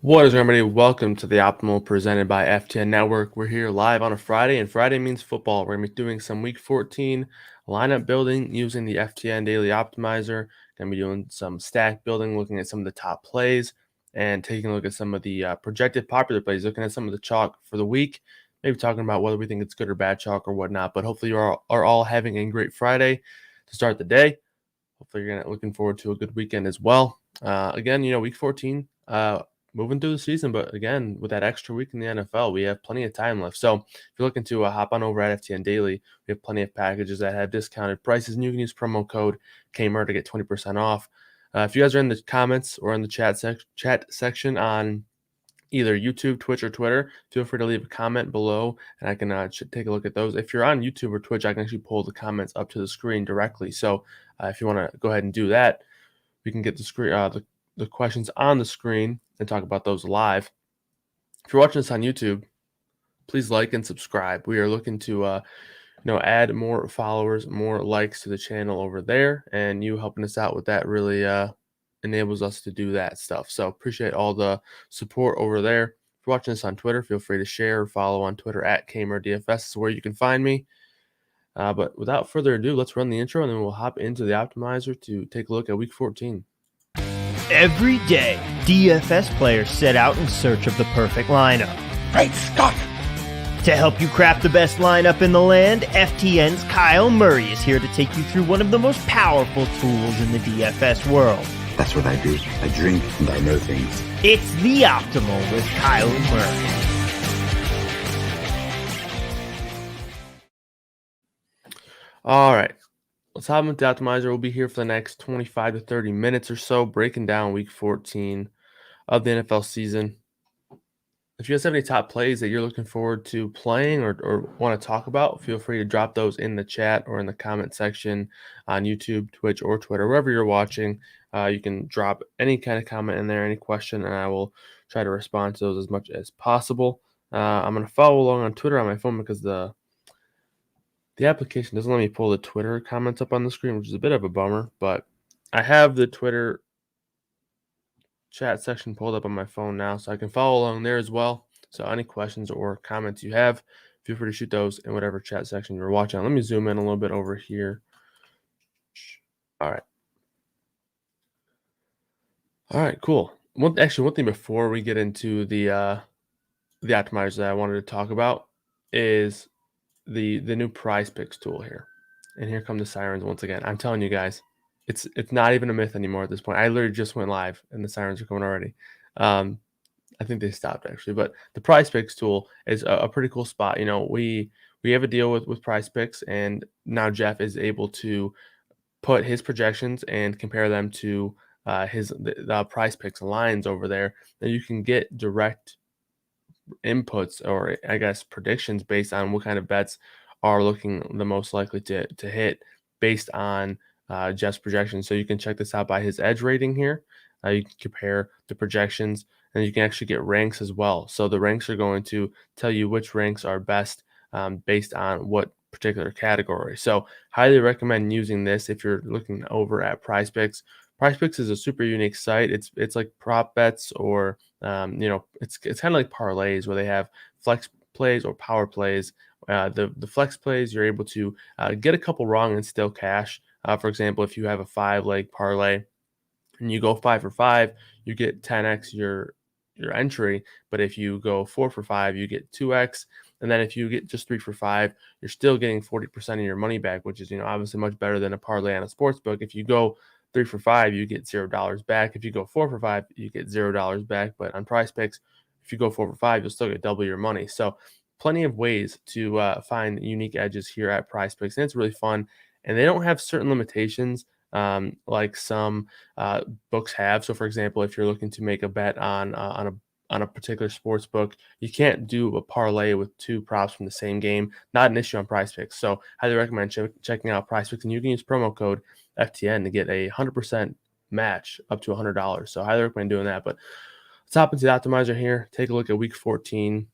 What is up, everybody? Welcome to the Optimal presented by FTN Network. We're here live on a Friday, and Friday means football. We're going to be doing some Week 14 lineup building using the FTN Daily Optimizer. Going to be doing some stack building, looking at some of the top plays, and taking a look at some of the projected popular plays, looking at some of the chalk for the week, maybe talking about whether we think it's good or bad chalk or whatnot. But hopefully you are all having a great Friday to start the day. Hopefully you're looking forward to a good weekend as well. Again, Week 14, moving through the season, but again, with that extra week in the NFL, we have plenty of time left. So if you're looking to hop on over at FTN Daily, we have plenty of packages that have discounted prices, and you can use promo code KMER to get 20% off. If you guys are in the comments or in the chat section on either YouTube, Twitch, or Twitter, feel free to leave a comment below, and I can take a look at those. If you're on YouTube or Twitch, I can actually pull the comments up to the screen directly. So if you want to go ahead and do that, we can get the screen, the questions on the screen and talk about those live. If you're watching this on YouTube, please like and subscribe. We are looking to add more followers, more likes to the channel over there, and you helping us out with that really enables us to do that stuff. So appreciate all the support over there. If you're watching this on Twitter, feel free to share or follow on Twitter at KMERDFS is where you can find me. But without further ado, let's run the intro, and then we'll hop into the optimizer to take a look at Week 14. Every day, DFS players set out in search of the perfect lineup. Great Scott! To help you craft the best lineup in the land, FTN's Kyle Murray is here to take you through one of the most powerful tools in the DFS world. That's what I do. I drink and I know things. It's The Optimal with Kyle Murray. All right. Let's hop into the optimizer. We'll be here for the next 25 to 30 minutes or so, breaking down Week 14 of the NFL season. If you guys have any top plays that you're looking forward to playing or want to talk about, feel free to drop those in the chat or in the comment section on YouTube, Twitch, or Twitter, wherever you're watching. You can drop any kind of comment in there, any question, and I will try to respond to those as much as possible. I'm going to follow along on Twitter on my phone because the application doesn't let me pull the Twitter comments up on the screen, which is a bit of a bummer, but I have the Twitter chat section pulled up on my phone now, so I can follow along there as well. So any questions or comments you have, feel free to shoot those in whatever chat section you're watching. Let me zoom in a little bit over here. All right, cool. One thing before we get into the optimizer that I wanted to talk about is the new prize picks tool here. And here come the sirens once again. I'm telling you guys, it's not even a myth anymore at this point. I literally just went live and the sirens are coming already. I think they stopped actually, but the prize picks tool is a pretty cool spot. We have a deal with prize picks, and now Jeff is able to put his projections and compare them to the prize picks lines over there. And you can get direct inputs, or I guess predictions, based on what kind of bets are looking the most likely to hit based on Jeff's projections. So you can check this out by his edge rating here. You can compare the projections, and you can actually get ranks as well. So the ranks are going to tell you which ranks are best based on what particular category. So highly recommend using this if you're looking over at Prize Picks. Prize Picks is a super unique site. It's like prop bets, or it's kind of like parlays where they have flex plays or power plays. The flex plays, you're able to get a couple wrong and still cash. For example, if you have a 5-leg parlay and you go 5 for 5, you get 10x your entry. But if you go 4 for 5, you get 2x. And then if you get just 3 for 5, you're still getting 40% of your money back, which is obviously much better than a parlay on a sports book. If you go 3 for 5, you get $0 back. If you go 4 for 5, you get $0 back. But on Prize Picks, if you go 4 for 5, you'll still get double your money. So plenty of ways to find unique edges here at Prize Picks, and it's really fun. And they don't have certain limitations like some books have. So, for example, if you're looking to make a bet on a particular sports book, you can't do a parlay with 2 props from the same game. Not an issue on Prize Picks. So, highly recommend checking out Prize Picks, and you can use promo code FTN to get a 100% match up to $100. So, highly recommend doing that. But let's hop into the optimizer here. Take a look at Week 14.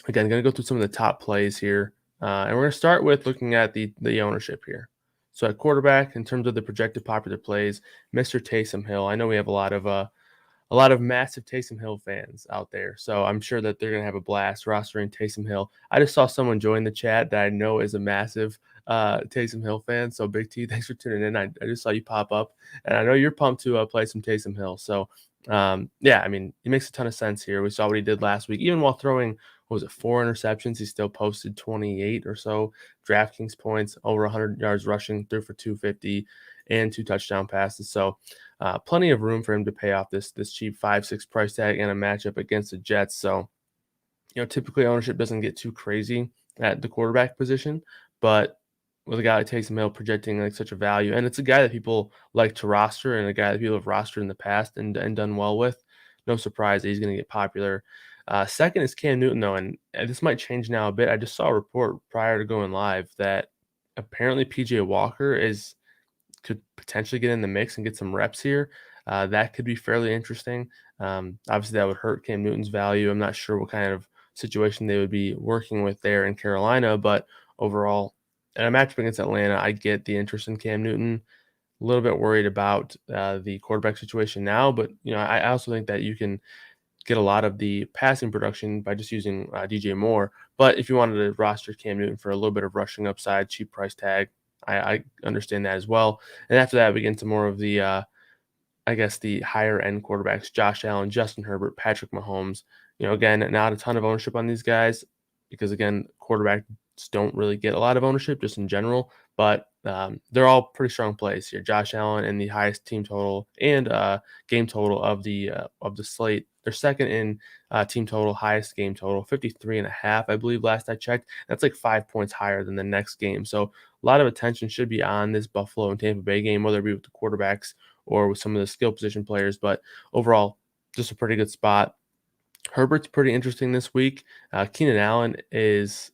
Again, going to go through some of the top plays here, and we're going to start with looking at the ownership here. So at quarterback, in terms of the projected popular plays, Mr. Taysom Hill. I know we have a lot of a lot of massive Taysom Hill fans out there. So I'm sure that they're going to have a blast rostering Taysom Hill. I just saw someone join the chat that I know is a massive Taysom Hill fan. So Big T, thanks for tuning in. I just saw you pop up, and I know you're pumped to play some Taysom Hill. So yeah, I mean, it makes a ton of sense here. We saw what he did last week, even while throwing, what was it, 4 interceptions, he still posted 28 or so DraftKings points, over 100 yards rushing, threw for 250 and 2 touchdown passes. So plenty of room for him to pay off this cheap 5-6 price tag and a matchup against the Jets. So, typically ownership doesn't get too crazy at the quarterback position, but with a guy like Taysom Hill projecting like such a value, and it's a guy that people like to roster and a guy that people have rostered in the past and done well with, no surprise that he's going to get popular. Second is Cam Newton, though, and this might change now a bit. I just saw a report prior to going live that apparently PJ Walker could potentially get in the mix and get some reps here. That could be fairly interesting. Obviously, that would hurt Cam Newton's value. I'm not sure what kind of situation they would be working with there in Carolina, but overall, in a matchup against Atlanta, I get the interest in Cam Newton. A little bit worried about the quarterback situation now, but I also think that you can get a lot of the passing production by just using DJ Moore. But if you wanted to roster Cam Newton for a little bit of rushing upside, cheap price tag, I understand that as well. And after that, we get into more of the, I guess, the higher end quarterbacks: Josh Allen, Justin Herbert, Patrick Mahomes. Again, not a ton of ownership on these guys because, again, quarterbacks don't really get a lot of ownership just in general. But they're all pretty strong plays here. Josh Allen in the highest team total and game total of the slate. They're second in team total, highest game total, 53.5, I believe, last I checked. That's like 5 points higher than the next game. So a lot of attention should be on this Buffalo and Tampa Bay game, whether it be with the quarterbacks or with some of the skill position players. But overall, just a pretty good spot. Herbert's pretty interesting this week. Keenan Allen is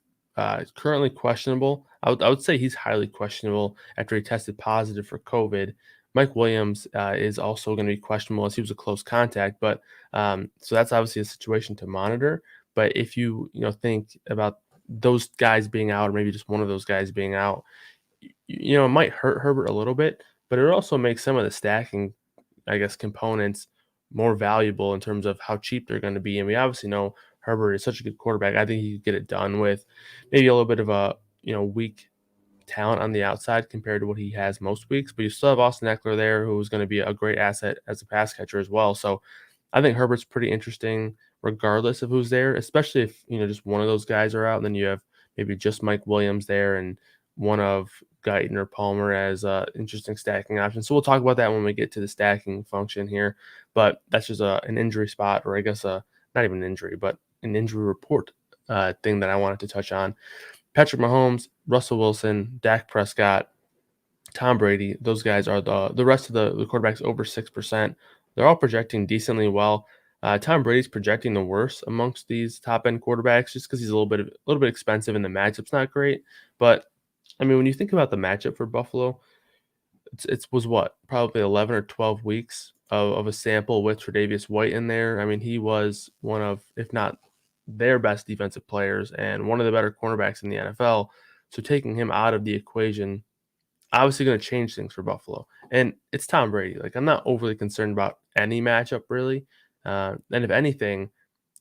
currently questionable. I would say he's highly questionable after he tested positive for COVID. Mike Williams is also going to be questionable as he was a close contact, but so that's obviously a situation to monitor. But if you think about those guys being out, or maybe just one of those guys being out, it might hurt Herbert a little bit, but it also makes some of the stacking, I guess, components more valuable in terms of how cheap they're going to be. And we obviously know Herbert is such a good quarterback. I think he could get it done with maybe a little bit of a weak talent on the outside compared to what he has most weeks. But you still have Austin Eckler there, who is going to be a great asset as a pass catcher as well. So I think Herbert's pretty interesting regardless of who's there, especially if just one of those guys are out. And then you have maybe just Mike Williams there and one of Guyton or Palmer as interesting stacking options. So we'll talk about that when we get to the stacking function here. But that's just an injury spot, or I guess not even an injury, but an injury report thing that I wanted to touch on. Patrick Mahomes, Russell Wilson, Dak Prescott, Tom Brady, those guys are the rest of the quarterbacks over 6%. They're all projecting decently well. Tom Brady's projecting the worst amongst these top-end quarterbacks just because he's a little bit expensive and the matchup's not great. But, I mean, when you think about the matchup for Buffalo, it was what? Probably 11 or 12 weeks of a sample with Tre'Davious White in there. I mean, he was one of, if not their best defensive players and one of the better cornerbacks in the NFL. So taking him out of the equation, obviously going to change things for Buffalo. And it's Tom Brady. Like, I'm not overly concerned about any matchup, really. And if anything,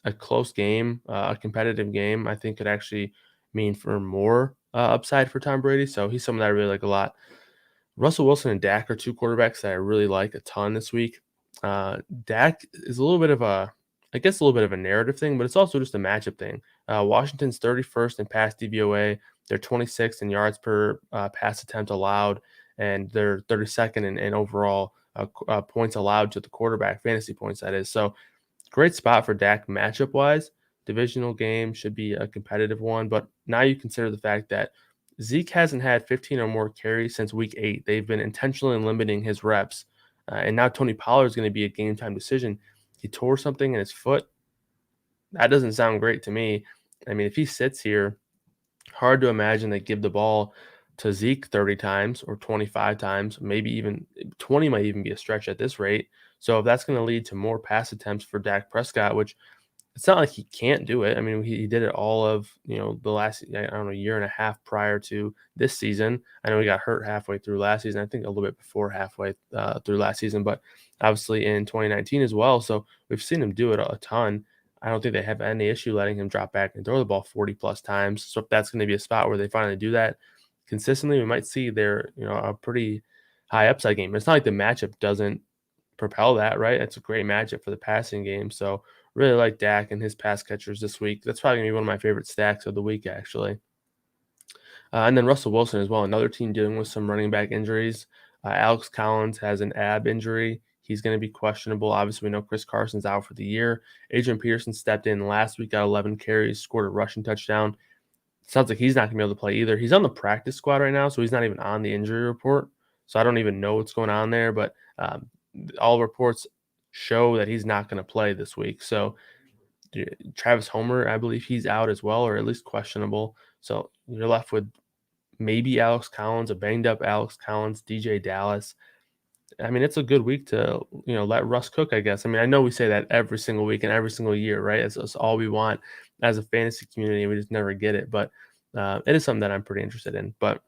a close game, a competitive game, I think could actually mean for more upside for Tom Brady. So he's someone that I really like a lot. Russell Wilson and Dak are two quarterbacks that I really like a ton this week. Dak is a little bit of a narrative thing, but it's also just a matchup thing. Washington's 31st in pass DVOA. They're 26th in yards per pass attempt allowed, and they're 32nd in overall points allowed to the quarterback, fantasy points, that is. So great spot for Dak matchup-wise. Divisional game should be a competitive one, but now you consider the fact that Zeke hasn't had 15 or more carries since week 8. They've been intentionally limiting his reps, and now Tony Pollard is going to be a game-time decision. He tore something in his foot. That doesn't sound great to me. I mean, if he sits here, hard to imagine they give the ball to Zeke 30 times or 25 times, maybe even 20 might even be a stretch at this rate. So if that's going to lead to more pass attempts for Dak Prescott, which it's not like he can't do it. I mean, he did it all of, the last, I don't know, year and a half prior to this season. I know he got hurt halfway through last season. I think a little bit before halfway through last season, but obviously in 2019 as well. So we've seen him do it a ton. I don't think they have any issue letting him drop back and throw the ball 40 plus times. So if that's going to be a spot where they finally do that consistently, we might see their, a pretty high upside game. It's not like the matchup doesn't propel that, right? It's a great matchup for the passing game. So really like Dak and his pass catchers this week. That's probably going to be one of my favorite stacks of the week, actually. And then Russell Wilson as well, another team dealing with some running back injuries. Alex Collins has an ab injury. He's going to be questionable. Obviously, we know Chris Carson's out for the year. Adrian Peterson stepped in last week, got 11 carries, scored a rushing touchdown. Sounds like he's not going to be able to play either. He's on the practice squad right now, so he's not even on the injury report. So I don't even know what's going on there, but all reports show that he's not going to play this week. So Travis Homer, I believe he's out as well, or at least questionable. So you're left with maybe Alex Collins, a banged up Alex Collins, DJ Dallas. I mean, it's a good week to, let Russ cook, I guess. I mean, I know we say that every single week and every single year, right? It's all we want as a fantasy community. We just never get it. But it is something that I'm pretty interested in. But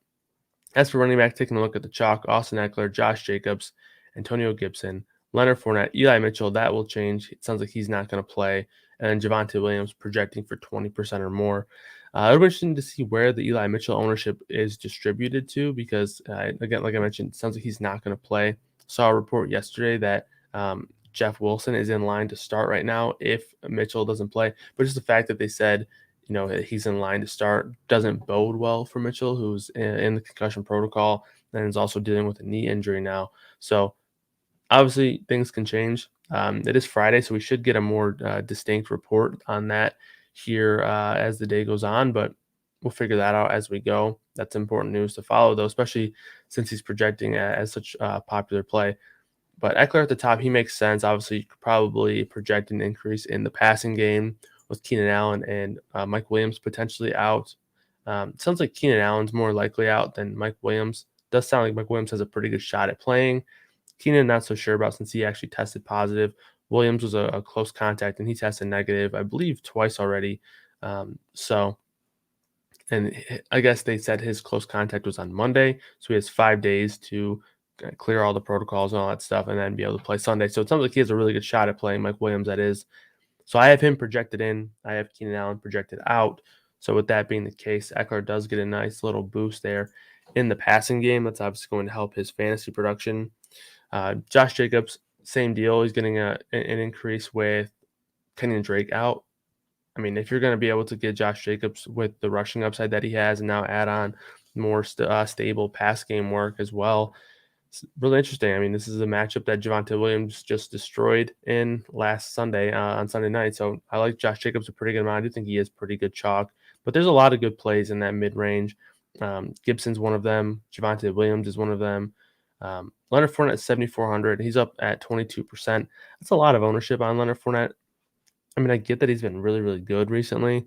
as for running back, taking a look at the chalk, Austin Eckler, Josh Jacobs, Antonio Gibson, Leonard Fournette, Eli Mitchell, that will change. It sounds like he's not going to play. And Javonte Williams projecting for 20% or more. It'll be interesting to see where the Eli Mitchell ownership is distributed to because, again, like I mentioned, it sounds like he's not going to play. Saw a report yesterday that Jeff Wilson is in line to start right now if Mitchell doesn't play. But just the fact that they said, he's in line to start doesn't bode well for Mitchell, who's in the concussion protocol and is also dealing with a knee injury now. So obviously things can change. It is Friday, so we should get a more distinct report on that here as the day goes on, but we'll figure that out as we go. That's important news to follow, though, especially since he's projecting as such a popular play. But Eckler at the top, he makes sense. Obviously, you could probably project an increase in the passing game with Keenan Allen and Mike Williams potentially out. Sounds like Keenan Allen's more likely out than Mike Williams. Does sound like Mike Williams has a pretty good shot at playing. Keenan, not so sure about since he actually tested positive. Williams was a close contact, and he tested negative, I believe, twice already. And I guess they said his close contact was on Monday, so he has 5 days to clear all the protocols and all that stuff and then be able to play Sunday. So it sounds like he has a really good shot at playing, Mike Williams, that is. So I have him projected in. I have Keenan Allen projected out. So with that being the case, Eckler does get a nice little boost there in the passing game. That's obviously going to help his fantasy production. Josh Jacobs, same deal. He's getting an increase with Kenyon Drake out. I mean, if you're going to be able to get Josh Jacobs with the rushing upside that he has and now add on more stable pass game work as well, it's really interesting. I mean, this is a matchup that Javonte Williams just destroyed in last Sunday on Sunday night. So I like Josh Jacobs a pretty good amount. I do think he is pretty good chalk, but there's a lot of good plays in that mid-range. Gibson's one of them. Javonte Williams is one of them. Leonard Fournette is 7,400. He's up at 22%. That's a lot of ownership on Leonard Fournette. I mean, I get that he's been really, really good recently,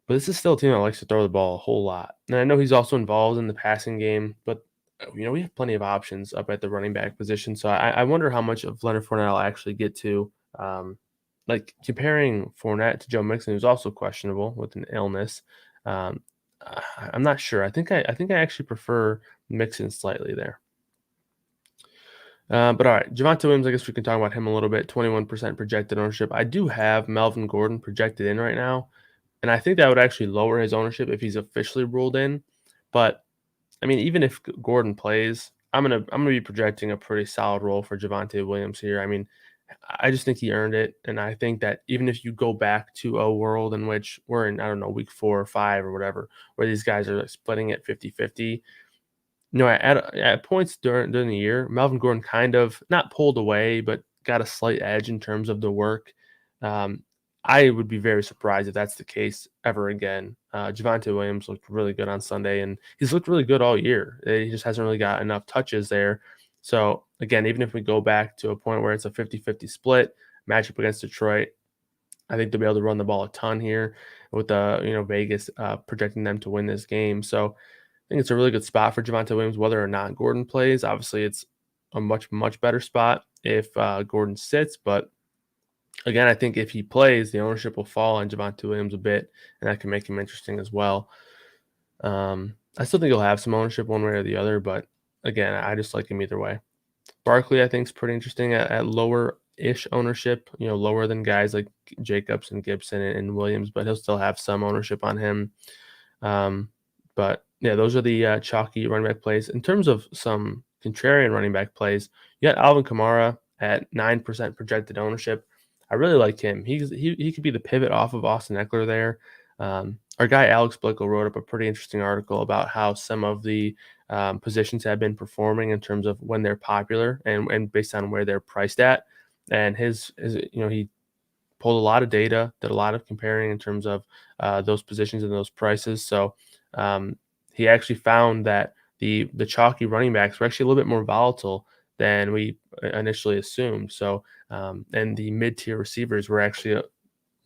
but this is still a team that likes to throw the ball a whole lot. And I know he's also involved in the passing game, but we have plenty of options up at the running back position. So I wonder how much of Leonard Fournette I'll actually get to. Like comparing Fournette to Joe Mixon, who's also questionable with an illness. I'm not sure. I think I actually prefer Mixon slightly there. But all right, Javonte Williams, I guess we can talk about him a little bit. 21% projected ownership. I do have Melvin Gordon projected in right now, and I think that would actually lower his ownership if he's officially ruled in. But I mean, even if Gordon plays, I'm gonna be projecting a pretty solid role for Javonte Williams here. I mean, I just think he earned it, and I think that even if you go back to a world in which we're in, I don't know, week 4 or 5 or whatever, where these guys are splitting it 50-50. At points during the year, Melvin Gordon kind of not pulled away, but got a slight edge in terms of the work. I would be very surprised if that's the case ever again. Javonte Williams looked really good on Sunday, and he's looked really good all year. He just hasn't really got enough touches there. So, again, even if we go back to a point where it's a 50-50 split matchup against Detroit, I think they'll be able to run the ball a ton here with Vegas projecting them to win this game. So, I think it's a really good spot for Javonte Williams, whether or not Gordon plays. Obviously, it's a much, much better spot if Gordon sits, but Again, I think if he plays, the ownership will fall on Javonte Williams a bit, and that can make him interesting as well. I still think he'll have some ownership one way or the other, but again, I just like him either way. Barkley, I think, is pretty interesting at lower-ish ownership, lower than guys like Jacobs and Gibson and Williams, but he'll still have some ownership on him. But yeah, those are the chalky running back plays. In terms of some contrarian running back plays, you got Alvin Kamara at 9% projected ownership. I really like him. He could be the pivot off of Austin Eckler there. Our guy Alex Blickel wrote up a pretty interesting article about how some of the positions have been performing in terms of when they're popular and based on where they're priced at. And he pulled a lot of data, did a lot of comparing in terms of those positions and those prices. So he actually found that the chalky running backs were actually a little bit more volatile than we initially assumed. So and the mid-tier receivers were actually a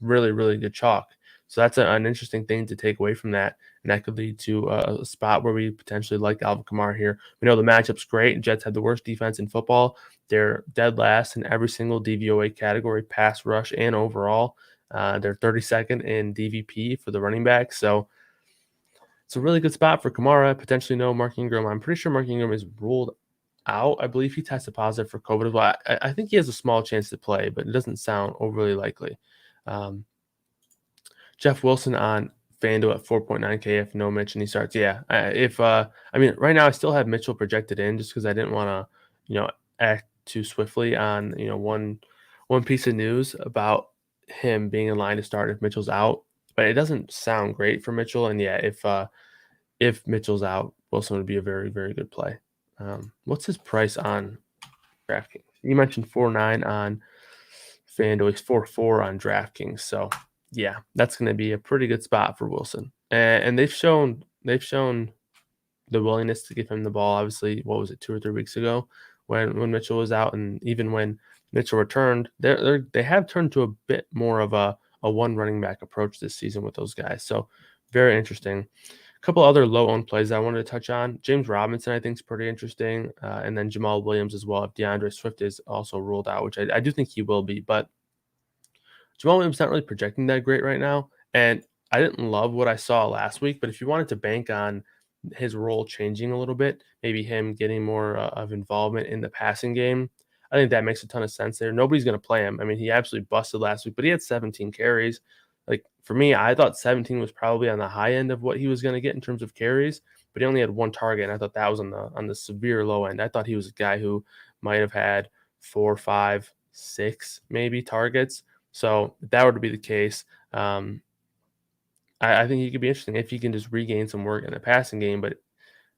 really, really good chalk. So that's an interesting thing to take away from that. And that could lead to a spot where we potentially like Alvin Kamara here. We know the matchup's great. Jets have the worst defense in football. They're dead last in every single DVOA category, pass rush and overall. They're 32nd in DVP for the running back. So it's a really good spot for Kamara. Potentially no Mark Ingram. I'm pretty sure Mark Ingram is ruled out. I believe he tested positive for COVID as well. I think he has a small chance to play, but it doesn't sound overly likely. Jeff Wilson on FanDuel at 4.9K if no Mitch and he starts. Yeah, right now I still have Mitchell projected in just because I didn't want to, act too swiftly on, one piece of news about him being in line to start if Mitchell's out. But it doesn't sound great for Mitchell. And yeah, if Mitchell's out, Wilson would be a very, very good play. What's his price on DraftKings? You mentioned 4.9 on FanDuel. He's 4.4 on DraftKings. So yeah, that's going to be a pretty good spot for Wilson. And they've shown the willingness to give him the ball. Obviously, what was it, 2 or 3 weeks ago when Mitchell was out, and even when Mitchell returned, they have turned to a bit more of a one running back approach this season with those guys. So very interesting. A couple other low-owned plays I wanted to touch on. James Robinson, I think, is pretty interesting. And then Jamal Williams as well, if DeAndre Swift is also ruled out, which I do think he will be. But Jamal Williams not really projecting that great right now. And I didn't love what I saw last week. But if you wanted to bank on his role changing a little bit, maybe him getting more of involvement in the passing game, I think that makes a ton of sense there. Nobody's going to play him. I mean, he absolutely busted last week, but he had 17 carries. Like, for me, I thought 17 was probably on the high end of what he was going to get in terms of carries, but he only had 1 target, and I thought that was on the severe low end. I thought he was a guy who might have had 4, 5, 6 maybe targets. So if that were to be the case, I think he could be interesting if he can just regain some work in the passing game, but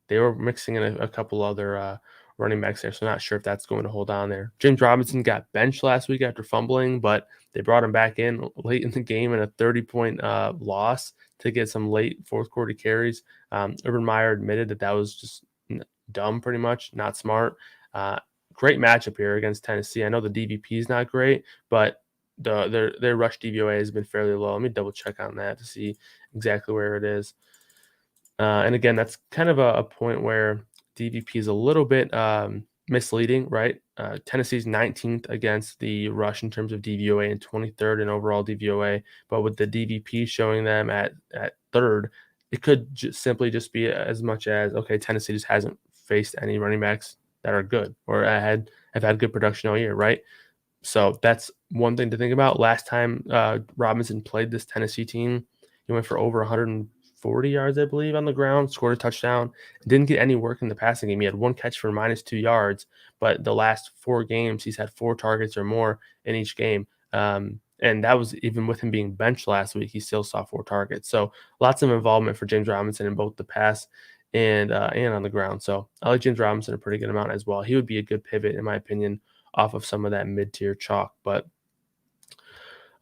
they were mixing in a couple other running backs there, so not sure if that's going to hold on there. James Robinson got benched last week after fumbling, but they brought him back in late in the game in a 30-point loss to get some late fourth quarter carries. Urban Meyer admitted that was just dumb, pretty much, not smart. Great matchup here against Tennessee. I know the DVP is not great, but their rush DVOA has been fairly low. Let me double check on that to see exactly where it is. And again, that's kind of a point where DVP is a little bit misleading, right? Tennessee's 19th against the rush in terms of DVOA and 23rd in overall DVOA. But with the DVP showing them at 3rd, it could simply just be as much as, okay, Tennessee just hasn't faced any running backs that are good or have had good production all year, right? So that's one thing to think about. Last time Robinson played this Tennessee team, he went for over 140 yards, I believe, on the ground, scored a touchdown, didn't get any work in the passing game. He had 1 catch for -2 yards, but the last 4 games, he's had 4 targets or more in each game. And that was even with him being benched last week, he still saw 4 targets. So lots of involvement for James Robinson in both the pass and on the ground. So I like James Robinson a pretty good amount as well. He would be a good pivot, in my opinion, off of some of that mid-tier chalk. But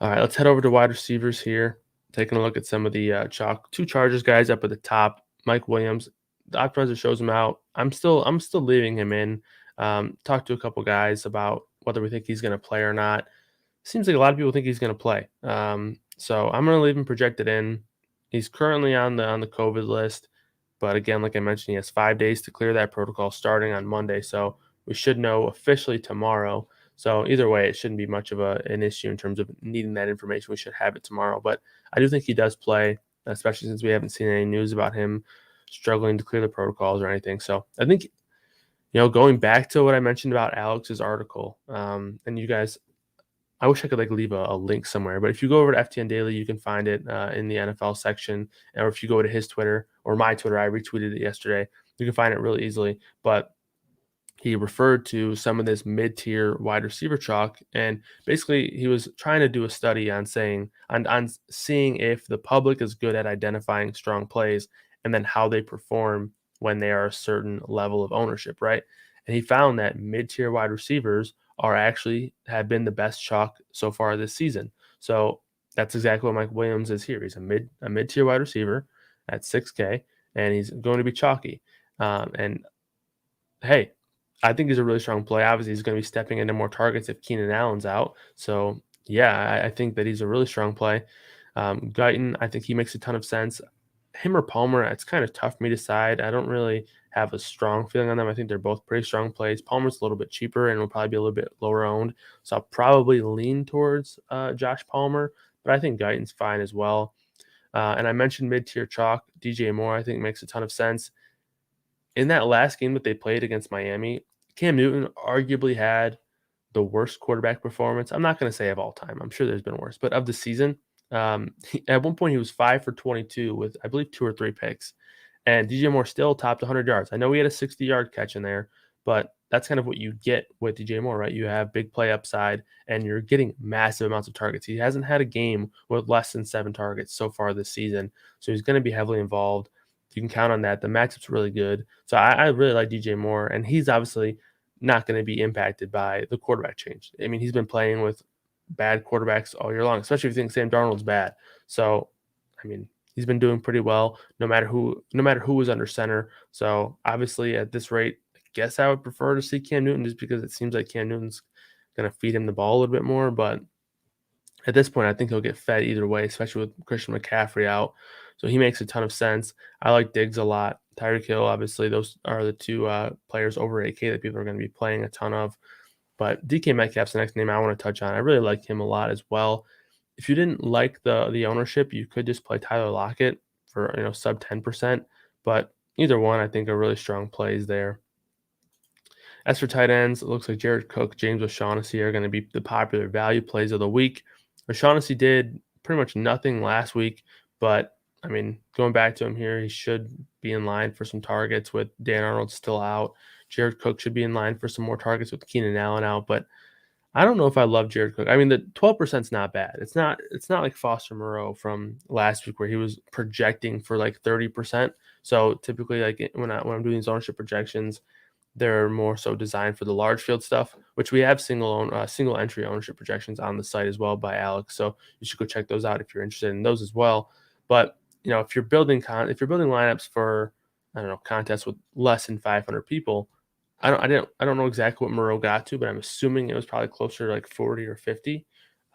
all right, let's head over to wide receivers here. Taking a look at some of the chalk. 2 Chargers guys up at the top. Mike Williams, the optimizer shows him out. I'm still leaving him in. Talked to a couple guys about whether we think he's going to play or not. Seems like a lot of people think he's going to play. So I'm going to leave him projected in. He's currently on the COVID list, but again, like I mentioned, he has 5 days to clear that protocol starting on Monday. So we should know officially tomorrow. So either way, it shouldn't be much of an issue in terms of needing that information. We should have it tomorrow. But I do think he does play, especially since we haven't seen any news about him struggling to clear the protocols or anything. So I think, going back to what I mentioned about Alex's article, and you guys, I wish I could leave a link somewhere, but if you go over to FTN Daily, you can find it in the NFL section. Or if you go to his Twitter or my Twitter, I retweeted it yesterday. You can find it really easily. But he referred to some of this mid-tier wide receiver chalk, and basically he was trying to do a study on seeing if the public is good at identifying strong plays and then how they perform when they are a certain level of ownership, right? And he found that mid-tier wide receivers have been the best chalk so far this season. So that's exactly what Mike Williams is here. He's a mid-tier wide receiver at 6K, and he's going to be chalky. And hey, I think he's a really strong play. Obviously, he's going to be stepping into more targets if Keenan Allen's out. So, yeah, I think that he's a really strong play. Guyton, I think he makes a ton of sense. Him or Palmer, it's kind of tough for me to decide. I don't really have a strong feeling on them. I think they're both pretty strong plays. Palmer's a little bit cheaper and will probably be a little bit lower owned. So I'll probably lean towards Josh Palmer, but I think Guyton's fine as well. And I mentioned mid-tier chalk. DJ Moore, I think, makes a ton of sense. In that last game that they played against Miami, Cam Newton arguably had the worst quarterback performance. I'm not going to say of all time. I'm sure there's been worse, but of the season. At one point, he was 5 for 22 with, I believe, 2 or 3 picks. And DJ Moore still topped 100 yards. I know he had a 60-yard catch in there, but that's kind of what you get with DJ Moore, right? You have big play upside, and you're getting massive amounts of targets. He hasn't had a game with less than 7 targets so far this season, so he's going to be heavily involved. You can count on that. The matchup's really good. So I really like DJ Moore, and he's obviously not going to be impacted by the quarterback change. I mean, he's been playing with bad quarterbacks all year long, especially if you think Sam Darnold's bad. So, I mean, he's been doing pretty well no matter who was under center. So, obviously, at this rate, I guess I would prefer to see Cam Newton just because it seems like Cam Newton's going to feed him the ball a little bit more. But at this point, I think he'll get fed either way, especially with Christian McCaffrey out. So he makes a ton of sense. I like Diggs a lot. Tyreek Hill, obviously, those are the two players over 8K that people are going to be playing a ton of. But DK Metcalf's the next name I want to touch on. I really like him a lot as well. If you didn't like the ownership, you could just play Tyler Lockett for sub 10%. But either one, I think, are really strong plays there. As for tight ends, it looks like Jared Cook, James O'Shaughnessy are going to be the popular value plays of the week. O'Shaughnessy did pretty much nothing last week, but I mean, going back to him here, he should be in line for some targets with Dan Arnold still out. Jared Cook should be in line for some more targets with Keenan Allen out, but I don't know if I love Jared Cook. I mean, the 12% is not bad. It's not like Foster Moreau from last week where he was projecting for like 30%. So typically, like when I'm doing these ownership projections, they're more so designed for the large field stuff, which we have single entry ownership projections on the site as well by Alex. So you should go check those out if you're interested in those as well. But if you're building lineups for contests with less than 500 people, I don't know exactly what Moreau got to, but I'm assuming it was probably closer to like 40 or 50,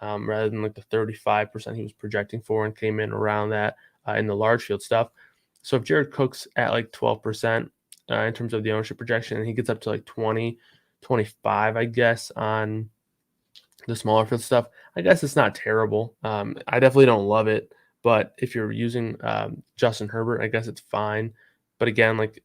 rather than like the 35% he was projecting for and came in around that in the large field stuff. So if Jared Cook's at like 12%. In terms of the ownership projection, and he gets up to like 20, 25, I guess, on the smaller field stuff. I guess it's not terrible. I definitely don't love it, but if you're using Justin Herbert, I guess it's fine. But again, like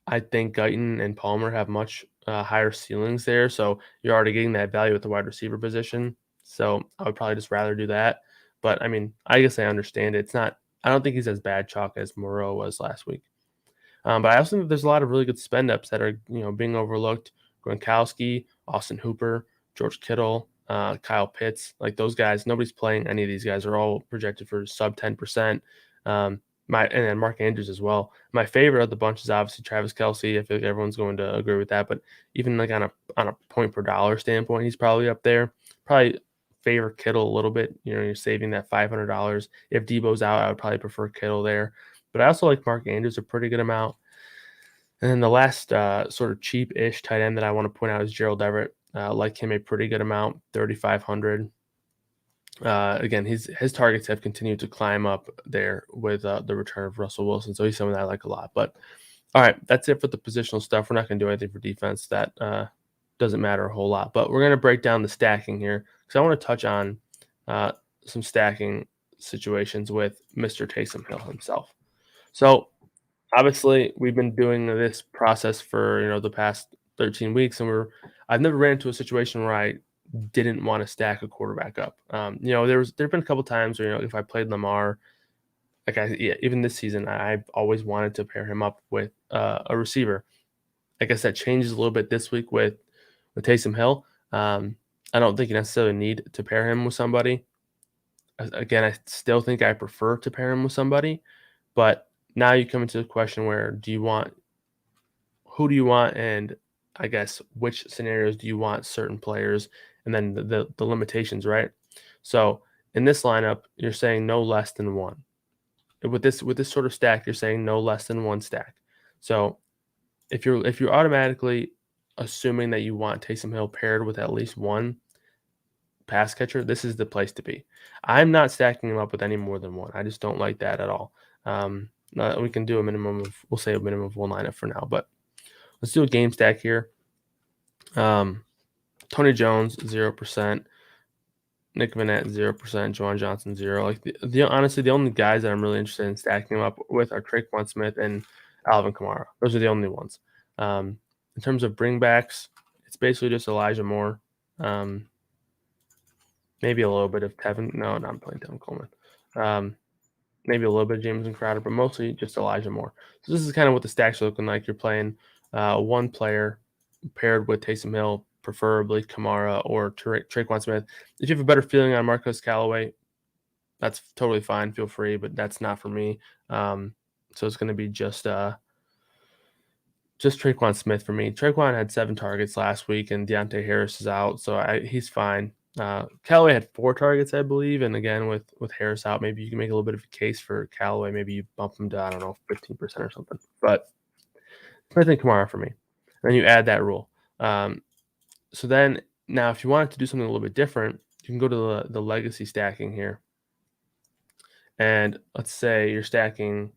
I think Guyton and Palmer have much higher ceilings there, so you're already getting that value at the wide receiver position. So I would probably just rather do that. But I mean, I guess I understand it. I don't think he's as bad chalk as Moreau was last week. But I also think there's a lot of really good spend ups that are being overlooked. Gronkowski, Austin Hooper, George Kittle, Kyle Pitts, like those guys. Nobody's playing any of these guys. Are all projected for sub 10%. And then Mark Andrews as well. My favorite of the bunch is obviously Travis Kelce. I feel like everyone's going to agree with that. But even like on a point per dollar standpoint, he's probably up there. Probably favor Kittle a little bit. You're saving that $500. If Debo's out, I would probably prefer Kittle there. But I also like Mark Andrews a pretty good amount. And then the last sort of cheap-ish tight end that I want to point out is Gerald Everett. Like him a pretty good amount, 3,500. Again, his targets have continued to climb up there with the return of Russell Wilson. So he's someone that I like a lot. But all right, that's it for the positional stuff. We're not going to do anything for defense. That doesn't matter a whole lot. But we're going to break down the stacking here because I want to touch on some stacking situations with Mr. Taysom Hill himself. So obviously, we've been doing this process for the past 13 weeks, and I've never ran into a situation where I didn't want to stack a quarterback up. There've been a couple times where if I played Lamar, even this season, I've always wanted to pair him up with a receiver. I guess that changes a little bit this week with Taysom Hill. I don't think you necessarily need to pair him with somebody. Again, I still think I prefer to pair him with somebody, but now you come into the question where who do you want, and I guess which scenarios do you want certain players, and then the limitations, right? So in this lineup, you're saying no less than one. With this sort of stack, you're saying no less than one stack. So if you're automatically assuming that you want Taysom Hill paired with at least one pass catcher, this is the place to be. I'm not stacking him up with any more than one. I just don't like that at all. We can do we'll say a minimum of one lineup for now, but let's do a game stack here. Tony Jones, 0%. Nick Vannett, 0%. Juwan Johnson, 0. Honestly, the only guys that I'm really interested in stacking them up with are Traquan Smith and Alvin Kamara. Those are the only ones. In terms of bringbacks, it's basically just Elijah Moore. Maybe a little bit of Tevin. No, not playing Tevin Coleman. Maybe a little bit of Jameson Crowder, but mostly just Elijah Moore. So this is kind of what the stacks are looking like. You're playing one player paired with Taysom Hill, preferably Kamara or Traquan Smith. If you have a better feeling on Marquez Callaway, that's totally fine. Feel free, but that's not for me. So it's going to be just Traquan Smith for me. Traquan had 7 targets last week, and Deontay Harris is out, so he's fine. Callaway had 4 targets, I believe, and again with Harris out, maybe you can make a little bit of a case for Callaway. Maybe you bump him to 15% or something. But I think Kamara for me. And then you add that rule. So then now, if you wanted to do something a little bit different, you can go to the legacy stacking here, and let's say you're stacking.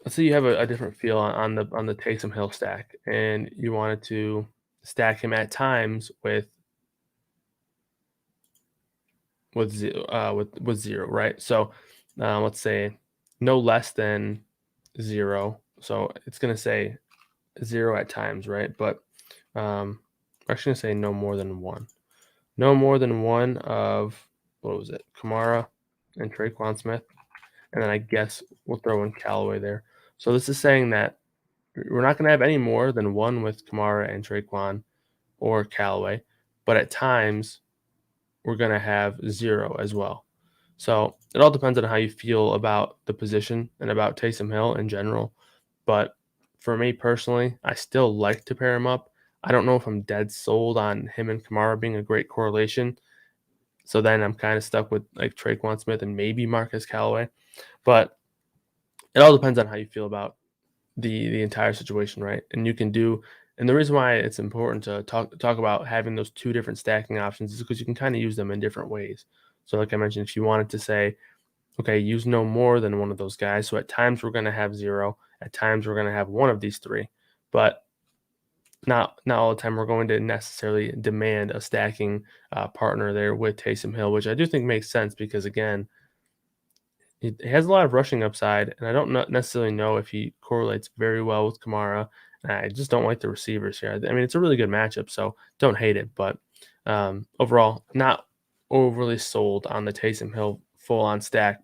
Let's say you have a different feel on the Taysom Hill stack, and you wanted to stack him at times with 0, right? So let's say no less than 0. So it's going to say 0 at times, right? But I'm actually going to say no more than 1. No more than 1 of, what was it, Kamara and Traquan Smith. And then I guess we'll throw in Callaway there. So this is saying that we're not going to have any more than 1 with Kamara and Traquan or Callaway. But at times, we're going to have 0 as well. So it all depends on how you feel about the position and about Taysom Hill in general. But for me personally, I still like to pair him up. I don't know if I'm dead sold on him and Kamara being a great correlation. So then I'm kind of stuck with like Traquan Smith and maybe Marquez Callaway. But it all depends on how you feel about the entire situation, right? And the reason why it's important to talk about having those 2 different stacking options is because you can kind of use them in different ways. So like I mentioned, if you wanted to say, okay, use no more than one of those guys. So at times we're going to have 0. At times we're going to have one of these 3. But not all the time we're going to necessarily demand a stacking partner there with Taysom Hill, which I do think makes sense because, again, he has a lot of rushing upside, and I don't necessarily know if he correlates very well with Kamara. And I just don't like the receivers here. I mean, it's a really good matchup, so don't hate it. But overall, not overly sold on the Taysom Hill full-on stack.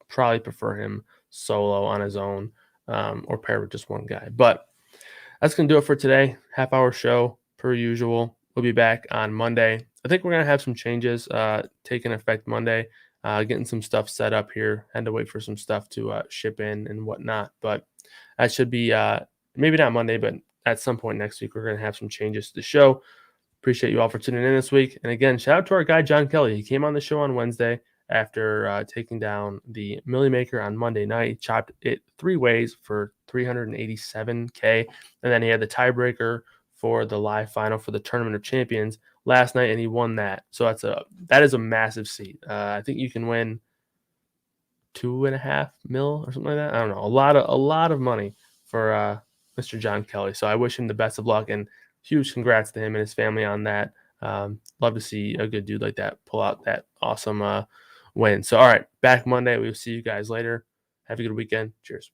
Probably prefer him solo on his own or paired with just one guy. But that's going to do it for today. Half-hour show, per usual. We'll be back on Monday. I think we're going to have some changes taking effect Monday. Getting some stuff set up here. Had to wait for some stuff to ship in and whatnot. But that should be maybe not Monday, but at some point next week, we're going to have some changes to the show. Appreciate you all for tuning in this week. And again, shout out to our guy, John Kelly. He came on the show on Wednesday after taking down the Millie Maker on Monday night. He chopped it 3 ways for $387K. And then he had the tiebreaker for the live final for the Tournament of Champions last night, and he won that. So that is a massive seat. I think you can win $2.5 million or something like that. I don't know. A lot of money for Mr. John Kelly. So I wish him the best of luck, and huge congrats to him and his family on that. Love to see a good dude like that pull out that awesome win. So, all right, back Monday. We'll see you guys later. Have a good weekend. Cheers.